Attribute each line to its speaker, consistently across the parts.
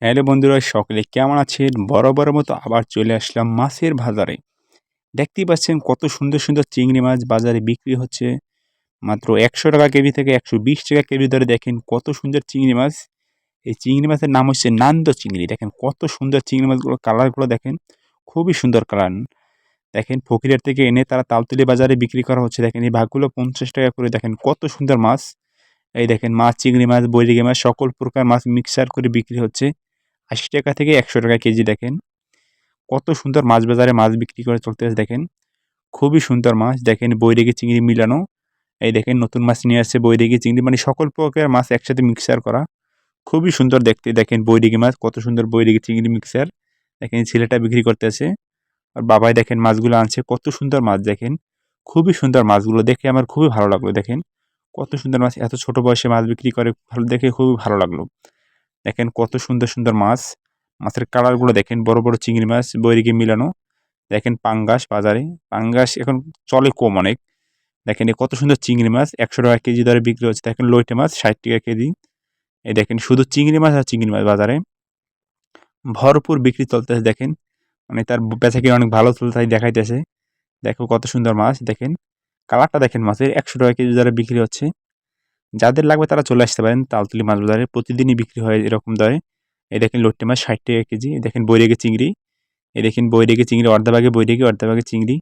Speaker 1: Hello বন্ধুরা, সকলে কেমন আছেন? বরাবরের মতো আবার চলে আসলাম মাছের বাজারে। দেখতেই পাচ্ছেন কত সুন্দর সুন্দর চিংড়ি মাছ বাজারে বিক্রি হচ্ছে। মাত্র ৳১০০ কেজি থেকে ৳১২০ কেজি দরে দেখেন কত সুন্দর চিংড়ি মাছ। এই চিংড়ি মাছের নাম হচ্ছে নান্দ চিংড়ি। দেখেন কত সুন্দর চিংড়ি মাছগুলো, কালারগুলো দেখেন, খুবই সুন্দর কালার। দেখেন ফকিরের থেকে এনে তারা তালতলি বাজারে বিক্রি করা হচ্ছে। দেখেন এই ভাগগুলো ৳৫০ করে। দেখেন কত সুন্দর মাছ। এই দেখেন মাছ, চিংড়ি মাছ, বৈরিগি মাছ, সকল প্রকার মাছ মিক্সার করে বিক্রি হচ্ছে। ৳৮০ থেকে ৳১০০ কেজি। দেখেন কত সুন্দর মাছ বাজারে মাছ বিক্রি করে চলতেছে। দেখেন খুবই সুন্দর মাছ। দেখেন বৈরাগী চিংড়ি মিলানো। এই দেখেন নতুন মাছ নিয়ে আসছে বৈরাগী চিংড়ি, মানে সকল প্রকার মাছ একসাথে মিক্সার করা। খুবই সুন্দর দেখতে। দেখেন বৈরাগী মাছ, কত সুন্দর বৈরাগী চিংড়ি মিক্সার। দেখেন ছেলেটা বিক্রি করতেছে আর বাবাই দেখেন মাছগুলো আনছে। কত সুন্দর মাছ দেখেন, খুবই সুন্দর মাছগুলো দেখে আমার খুবই ভালো লাগলো। দেখেন কত সুন্দর মাছ, এত ছোট বয়সে মাছ বিক্রি করে, ভালো দেখে খুবই ভালো লাগলো। দেখেন কত সুন্দর সুন্দর মাছ। মাছের কালারগুলো দেখেন, বড় বড় চিংড়ি মাছ বৈরিগি মিলানো। দেখেন পাঙ্গাস বাজারে, পাঙ্গাস এখন চলে কম অনেক। দেখেন এ কত সুন্দর চিংড়ি মাছ, ৳১০০ কেজি দরে বিক্রি হচ্ছে। দেখেন লইটে মাছ ৳৬০ কেজি। এই দেখেন শুধু চিংড়ি মাছ আর চিংড়ি মাছ বাজারে ভরপুর বিক্রি চলতেছে। দেখেন মানে তার বেচাকেনা অনেক ভালো চলতে তাই দেখাইতেছে। দেখো কত সুন্দর মাছ। দেখেন কালারটা দেখেন মাছের, ৳১০০ কেজি দরে বিক্রি হচ্ছে। যাদের লাগবে তারা চলে আসতে পারেন তালতলি মাছ বাজারে, প্রতিদিনই বিক্রি হয় এরকম দরে। এই দেখেন লইট্টে মাছ ৳৬০ কেজি। এই দেখেন বৈরাগী চিংড়ি। এই দেখেন বৈরাগী চিংড়ি, অর্ধা ভাগে বৈরাগী, অর্ধা ভাগে চিংড়ি।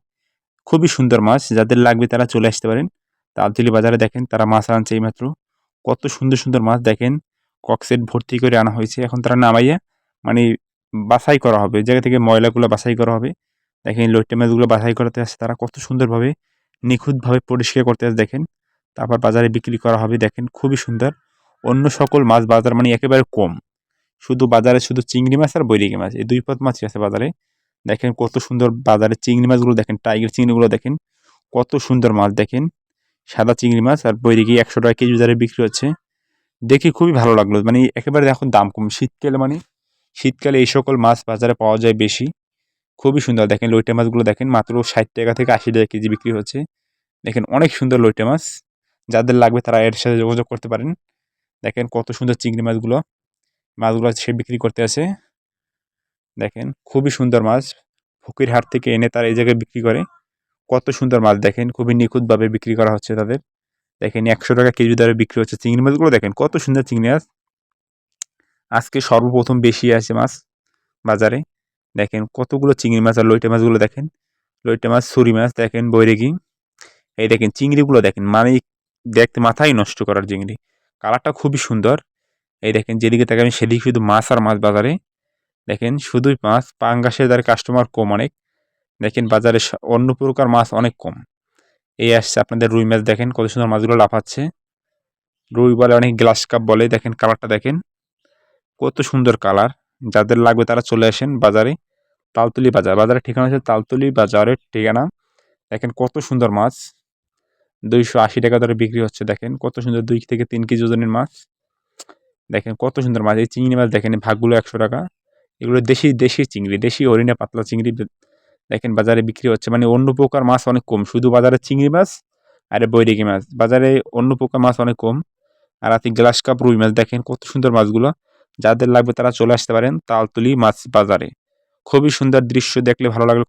Speaker 1: খুবই সুন্দর মাছ, যাদের লাগবে তারা চলে আসতে পারেন তালতলি বাজারে। দেখেন তারা মাছ আনছে এইমাত্র। কত সুন্দর সুন্দর মাছ দেখেন, ককসেট ভর্তি করে আনা হয়েছে। এখন তারা নামাইয়া মানে বাছাই করা হবে, জায়গা থেকে ময়লাগুলো বাছাই করা হবে। দেখেন লইট্টে মাছগুলো বাছাই করতে আসছে তারা, কত সুন্দরভাবে নিখুঁতভাবে পরিষ্কার করতে আসছে। দেখেন তারপর বাজারে বিক্রি করা হবে। দেখেন খুবই সুন্দর। অন্য সকল মাছ বাজার মানে একেবারে কম। শুধু বাজারে শুধু চিংড়ি মাছ আর বৈরাগী মাছ, এই ২ পদ মাছই আছে বাজারে। দেখেন কত সুন্দর বাজারে চিংড়ি মাছগুলো দেখেন, টাইগার চিংড়িগুলো দেখেন কত সুন্দর মাছ। দেখেন সাদা চিংড়ি মাছ আর বৈরাগী ৳১০০ কেজি দরে বিক্রি হচ্ছে। দেখে খুবই ভালো লাগলো। মানে একেবারে এখন দাম কম। শীতকালে মানে শীতকালে এই সকল মাছ বাজারে পাওয়া যায় বেশি। খুবই সুন্দর। দেখেন লইট্টে মাছগুলো দেখেন মাত্র ৳৬০ থেকে ৳৮০ কেজি বিক্রি হচ্ছে। দেখেন অনেক সুন্দর লইট্টে মাছ। যাদের লাগবে তারা এর সাথে যোগাযোগ করতে পারেন। দেখেন কত সুন্দর চিংড়ি মাছগুলো। মাছগুলো সে বিক্রি করতে আসে। দেখেন খুবই সুন্দর মাছ। ফকিরহাট থেকে এনে তারা এই জায়গায় বিক্রি করে। কত সুন্দর মাছ দেখেন, খুবই নিখুঁতভাবে বিক্রি করা হচ্ছে তাদের। দেখেন ৳১০০ কেজি দরে বিক্রি হচ্ছে। চিংড়ি মাছগুলো দেখেন কত সুন্দর চিংড়ি মাছ। আজকে সর্বপ্রথম বেশি আসে মাছ বাজারে। দেখেন কতগুলো চিংড়ি মাছ আর লইটে মাছগুলো দেখেন। লইটে মাছ, ছুরি মাছ দেখেন, বৈরাগী। এই দেখেন চিংড়িগুলো দেখেন, মানে দেখতে মাথাই নষ্ট করার চিংড়ি। কালারটা খুবই সুন্দর। এই দেখেন যেদিকে তাকাবেন সেদিকে শুধু মাছ আর মাছ বাজারে। দেখেন শুধুই মাছ, পাঙ্গাসের দ্বারা কাস্টমার কম অনেক। দেখেন বাজারে অন্য প্রকার মাছ অনেক কম। এই আসছে আপনাদের রুই মাছ। দেখেন কত সুন্দর মাছগুলো লাফাচ্ছে। রুই বলে অনেক, গ্লাস কাপ বলে। দেখেন কালারটা দেখেন কত সুন্দর কালার। যাদের লাগবে তারা চলে আসেন বাজারে। তালতলি বাজার, বাজারের ঠিকানা হচ্ছে তালতলি বাজারের ঠিকানা। দেখেন কত সুন্দর মাছ, ৳২৮০ দরে বিক্রি হচ্ছে। দেখেন কত সুন্দর ২ থেকে ৩ কেজি ওজনের মাছ। দেখেন কত সুন্দর মাছ। এই চিংড়ি মাছ দেখেন ভাগগুলো ৳১০০। এগুলো দেশি দেশি চিংড়ি, দেশি হরিণা পাতলা চিংড়ি। দেখেন বাজারে বিক্রি হচ্ছে। মানে অন্য প্রকার মাছ অনেক কম, শুধু বাজারে চিংড়ি মাছ আর বৈরাগী মাছ। বাজারে অন্য প্রকার মাছ অনেক কম। আর আপনি গ্লাস কাপ রুই মাছ দেখেন কত সুন্দর মাছগুলো। যাদের লাগবে তারা চলে আসতে পারেন তালতলি মাছ বাজারে। খুবই সুন্দর দৃশ্য, দেখলে ভালো লাগলো।